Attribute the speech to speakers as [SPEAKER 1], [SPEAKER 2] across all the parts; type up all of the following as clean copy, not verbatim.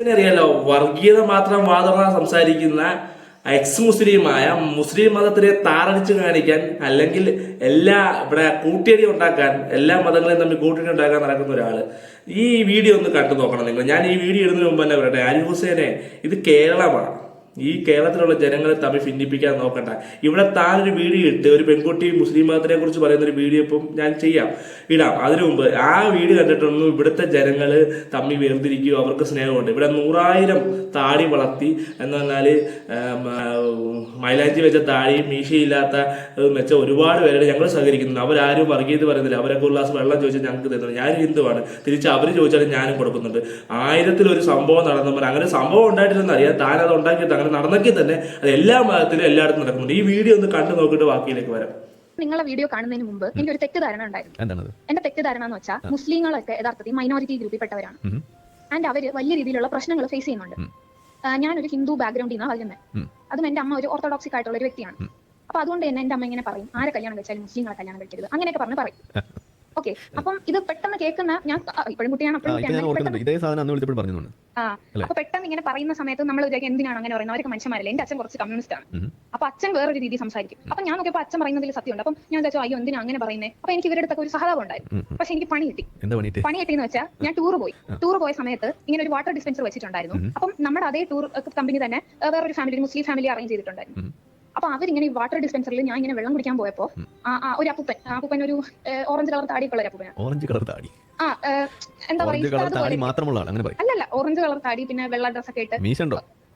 [SPEAKER 1] അറിയാലോ, വർഗീയത മാത്രം വാദമാണ് സംസാരിക്കുന്ന എക്സ് മുസ്ലിമായ മുസ്ലിം മതത്തിനെ താറടിച്ച് കാണിക്കാൻ, അല്ലെങ്കിൽ ഇവിടെ കൂട്ടിയടി ഉണ്ടാക്കാൻ, എല്ലാ മതങ്ങളെയും തമ്മിൽ കൂട്ടിയടി ഉണ്ടാക്കാൻ നടക്കുന്ന ഒരാള്. ഈ വീഡിയോ ഒന്ന് കണ്ടു നോക്കണം നിങ്ങൾ. ഞാൻ ഈ വീഡിയോ ഇടുന്നതിന് മുമ്പ് തന്നെ പറയട്ടെ, ആരിഫ് ഹുസൈനെ, ഇത് കേരളമാണ്. ഈ കേരളത്തിലുള്ള ജനങ്ങളെ തമ്മിൽ ഭിന്നിപ്പിക്കാൻ നോക്കണ്ട. ഇവിടെ താനൊരു വീഡിയോ ഇട്ട് ഒരു പെൺകുട്ടി മുസ്ലിം മതത്തിനെ കുറിച്ച് പറയുന്ന ഒരു വീഡിയോ ഇപ്പം ഞാൻ ഇടാം. അതിനു മുമ്പ് ആ വീഡിയോ കണ്ടിട്ടൊന്നും ഇവിടുത്തെ ജനങ്ങൾ തമ്മിൽ വേർതിരിക്കുകയോ അവർക്ക് സ്നേഹമുണ്ട്. ഇവിടെ 100,000 താടി വളർത്തി എന്ന് പറഞ്ഞാൽ മൈലാഞ്ചി വെച്ച താടി മീശയില്ലാത്ത വെച്ച ഒരുപാട് പേരുടെ ഞങ്ങൾ സഹകരിക്കുന്നുണ്ട്. അവരാരും വർഗീയത പറയുന്നില്ല. അവരൊക്കെ ഒരു ഗ്ലാസ് വെള്ളം ചോദിച്ചാൽ ഞങ്ങൾക്ക് തരുന്നത്. ഞാൻ ഹിന്ദുവാണ്, തിരിച്ച് അവർ ചോദിച്ചാലും ഞാനും കൊടുക്കുന്നുണ്ട്. 1000-ൽ ഒരു സംഭവം നടന്നപ്പോൾ അങ്ങനെ സംഭവം ഉണ്ടായിട്ടില്ലെന്ന് അറിയാം. താനത് ഉണ്ടാക്കിയിട്ട് നടന്നെങ്കിൽ തന്നെ അത് എല്ലാ മതത്തിലും എല്ലായിടത്തും നടക്കുന്നുണ്ട്. ഈ വീഡിയോ ഒന്ന് കണ്ടു നോക്കിയിട്ട് ബാക്കിയിലേക്ക് വരാം.
[SPEAKER 2] നിങ്ങളെ വീഡിയോ കാണുന്നതിന് മുമ്പ് എനിക്ക് ഒരു തെറ്റിദ്ധാരണ ഉണ്ടായിരുന്നു. എന്റെ തെറ്റിദ്ധാരണ എന്ന് വെച്ചാൽ മുസ്ലിങ്ങളൊക്കെ യഥാർത്ഥത്തിൽ മൈനോറിറ്റി ഗ്രൂപ്പിൽപ്പെട്ടവരാണ്. ആൻഡ് അവര് വലിയ രീതിയിലുള്ള പ്രശ്നങ്ങൾ ഫേസ് ചെയ്യുന്നുണ്ട്. ഞാനൊരു ഹിന്ദു ബാക്ക്ഗ്രൗണ്ടിൽ നിന്നാണ് വരുന്നത്. അതും എന്റെ അമ്മ ഒരു ഓർത്തഡോക്സിക് ആയിട്ടുള്ള ഒരു വ്യക്തിയാണ്. അപ്പൊ അതുകൊണ്ട് തന്നെ എന്റെ അമ്മ ഇങ്ങനെ പറയും, ആരെ കല്യാണം കഴിച്ചാലും മുസ്ലിങ്ങളെ കല്യാണം കഴിക്കരുത്, അങ്ങനെയൊക്കെ പറഞ്ഞ് പറയും. ഓക്കെ, അപ്പം ഇത് പെട്ടെന്ന് കേൾക്കുന്ന ഞാൻ ഇപ്പോഴും കുട്ടിയാണ്. അപ്പൊ പെട്ടെന്ന് ഇങ്ങനെ പറയുന്ന സമയത്ത് നമ്മൾ എന്തിനാണ് അങ്ങനെ പറയുന്നത്, അവർക്ക് മനുഷ്യന്മാരല്ലേ. എന്റെ അച്ഛൻ കുറച്ച് കമ്മ്യൂണിസ്റ്റ് ആണ്. അപ്പൊ അച്ഛൻ വേറൊരു രീതി സംസാരിക്കും. അപ്പൊ ഞാൻ നോക്കിയപ്പോൾ അച്ഛൻ പറയുന്നതിൽ സത്യമുണ്ട്. അപ്പം ഞാൻ വിചാരിച്ചു, അയ്യോ എന്തിനാ അങ്ങനെ പറയുന്നത്. അപ്പൊ എനിക്ക് ഇവരുടെ അടുത്തൊക്കെ ഒരു സഹതാപം ഉണ്ടായിരുന്നു. പക്ഷെ എനിക്ക് പണി കിട്ടി. പണി കിട്ടിയെന്ന് വെച്ചാൽ ഞാൻ ടൂർ പോയ സമയത്ത് ഇങ്ങനെ ഒരു വാട്ടർ ഡിസ്പെൻസർ വെച്ചിട്ടുണ്ടായിരുന്നു. അപ്പം നമ്മുടെ അതേ ടൂർ കമ്പനി തന്നെ വേറൊരു ഫാമിലി, മുസ്ലിം ഫാമിലി അറേഞ്ച് ചെയ്തിട്ടുണ്ടായിരുന്നു. അപ്പൊ അവരിങ്ങനെ ഈ വാട്ടർ ഡിസ്പെൻസറിൽ ഞാൻ ഇങ്ങനെ വെള്ളം കുടിക്കാൻ പോയപ്പോ ഒരു അപ്പൂപ്പൻ ഒരു ഓറഞ്ച് കളർ താടിയൊക്കെ ഉള്ള അപ്പൂപ്പൻ.
[SPEAKER 3] ഓറഞ്ച് കളർ താടി
[SPEAKER 2] എന്താ പറയുക, അല്ലല്ല, ഓറഞ്ച് കളർ താടി പിന്നെ വെള്ള ഡ്രസ്സൊക്കെ ഇട്ട്.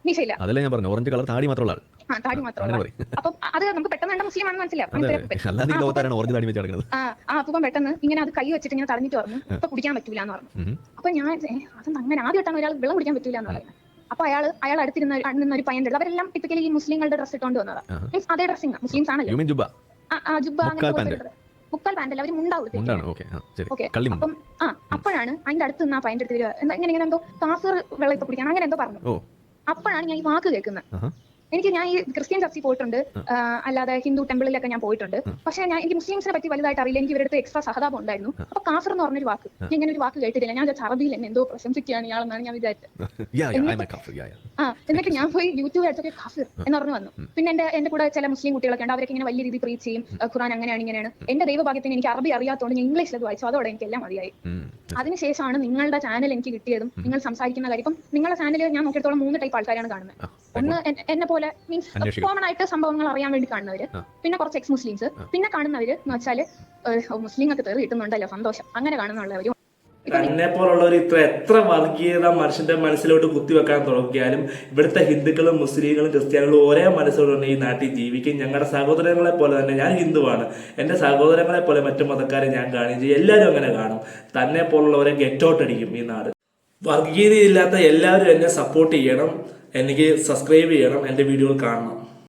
[SPEAKER 2] മീശയില്ല,
[SPEAKER 3] അതല്ല ഞാൻ പറഞ്ഞു, ഓറഞ്ച് കളർ താടി മാത്രമുള്ള ആൾ.
[SPEAKER 2] താടി മാത്രമുള്ള. അപ്പൊ അത് നമുക്ക് പെട്ടെന്ന് കണ്ട മുസ്ലിം ആണെന്ന് മനസ്സിലാവും. അപ്പൊ പെട്ടെന്ന് ഇങ്ങനെ അത് കൈ വെച്ചിട്ട് ഇങ്ങനെ തടഞ്ഞിട്ട് പറഞ്ഞു, ഇപ്പൊ കുടിക്കാൻ പറ്റൂല എന്ന് പറഞ്ഞു. അപ്പൊ ഞാൻ അതെന്താ അങ്ങനെ ആദ്യമായിട്ടാണ് ഒരാൾ വെള്ളം കുടിക്കാൻ പറ്റൂല എന്ന് പറയുന്നത്. അപ്പൊ അയാൾ അടുത്തിരുന്ന ഒരു പയ്യൻ്റെ, അവരെല്ലാം ടിപ്പിക്കലി ഈ മുസ്ലിങ്ങളുടെ ഡ്രസ് ഇട്ടുകൊണ്ട് വന്നതാ. മീൻസ് അതേ ഡ്രസ്സിംഗ് മുസ്ലിംസ് ആണല്ലോ. മുക്കാൽ പാൻറ്റല്ല, അവർ മുണ്ടാവും. അപ്പം അപ്പോഴാണ് അതിന്റെ അടുത്ത് നിന്ന് ആ പയ്യൻ്റെ അടുത്ത് ഇങ്ങനെ എന്തോ കാസർ വെള്ളം ഇപ്പൊ കുടിക്കാൻ അങ്ങനെ എന്തോ പറഞ്ഞു. അപ്പോഴാണ് ഞാൻ ഈ വാക്ക് കേൾക്കുന്നത്. ഞാൻ ഈ ക്രിസ്ത്യൻ ചർച്ചിൽ പോയിട്ടുണ്ട്, അല്ലാതെ ഹിന്ദു ടെമ്പിളിലൊക്കെ ഞാൻ പോയിട്ടുണ്ട്. പക്ഷേ എനിക്ക് മുസ്ലിംസിനെ പറ്റി വലുതായിട്ട് അറിയില്ല. എനിക്ക് ഇവരുടെ എക്സ്ട്രാ സഹതാപം ഉണ്ടായിരുന്നു. അപ്പൊ കാഫർ എന്ന് പറഞ്ഞൊരു വാക്ക് ഞാൻ ഇങ്ങനെ ഒരു വാക്ക് കേട്ടിട്ടില്ല. ഞാൻ അറബിയിൽ എന്നെ എന്തോ പ്രശംസിക്കുകയാണ് ഇയാളെന്നാണ് ഞാൻ വിചാരിച്ചത്. എന്നിട്ട് ഞാൻ പോയി യൂട്യൂബ് അടിച്ചൊക്കെ കാഫിർ എന്ന് പറഞ്ഞു വന്നു. പിന്നെ എന്റെ കൂടെ ചില മുസ്ലിം കുട്ടികളൊക്കെ ഉണ്ട്, അവരൊക്കെ ഇങ്ങനെ വലിയ രീതിയിൽ പ്രീച്ച് ചെയ്യും, ഖുർആൻ അങ്ങനെയാണ് ഇങ്ങനെയാണ്. എന്റെ ദൈവഭാഗ്യത്തിന് എനിക്ക് അറബി അറിയാത്തതുകൊണ്ട് ഞാൻ ഇംഗ്ലീഷിൽ അത് വായിച്ചു. അതോടെ എനിക്ക് എല്ലാം മതിയായി. അതിനുശേഷമാണ് നിങ്ങളുടെ ചാനൽ എനിക്ക് കിട്ടിയതും നിങ്ങൾ സംസാരിക്കുന്ന കാര്യം. ഇപ്പം നിങ്ങളുടെ ചാനൽ ഞാൻ നോക്കിയിടത്തോളം 3 ടൈപ്പ് ആൾക്കാരാണ് കാണുന്നത്. ഒന്ന് എന്നെ പോലെ മീൻസ് കോമൺ ആയിട്ട് സംഭവങ്ങൾ അറിയാൻ വേണ്ടി കാണുന്നവര്, പിന്നെ കുറച്ച് എക്സ് മുസ്ലിംസ്, പിന്നെ കാണുന്നവര് എന്ന് വെച്ചാല് മുസ്ലിങ്ങൾക്ക് തെറി കിട്ടുന്നുണ്ടല്ലോ സന്തോഷം, അങ്ങനെ കാണുന്നുള്ളവരും.
[SPEAKER 1] തന്നെ പോലുള്ളവർ എത്ര വർഗീയത മനുഷ്യന്റെ മനസ്സിലോട്ട് കുത്തിവെക്കാൻ തുടങ്ങിയാലും ഇവിടുത്തെ ഹിന്ദുക്കളും മുസ്ലിങ്ങളും ക്രിസ്ത്യാനികളും ഒരേ മനസ്സോടുകൊണ്ട് ഈ നാട്ടിൽ ജീവിക്കും. ഞങ്ങളുടെ സഹോദരങ്ങളെ പോലെ തന്നെ, ഞാൻ ഹിന്ദുവാണ്, എന്റെ സഹോദരങ്ങളെ പോലെ മറ്റു മതക്കാരെ ഞാൻ കാണുകയും ചെയ്യും. എല്ലാവരും അങ്ങനെ കാണും. തന്നെ പോലുള്ളവരെ ഗെറ്റ് ഔട്ട് അടിക്കും ഈ നാട്. വർഗീയതയില്ലാത്ത എല്ലാവരും എന്നെ സപ്പോർട്ട് ചെയ്യണം, എനിക്ക് സബ്സ്ക്രൈബ് ചെയ്യണം, എൻ്റെ വീഡിയോകൾ കാണണം.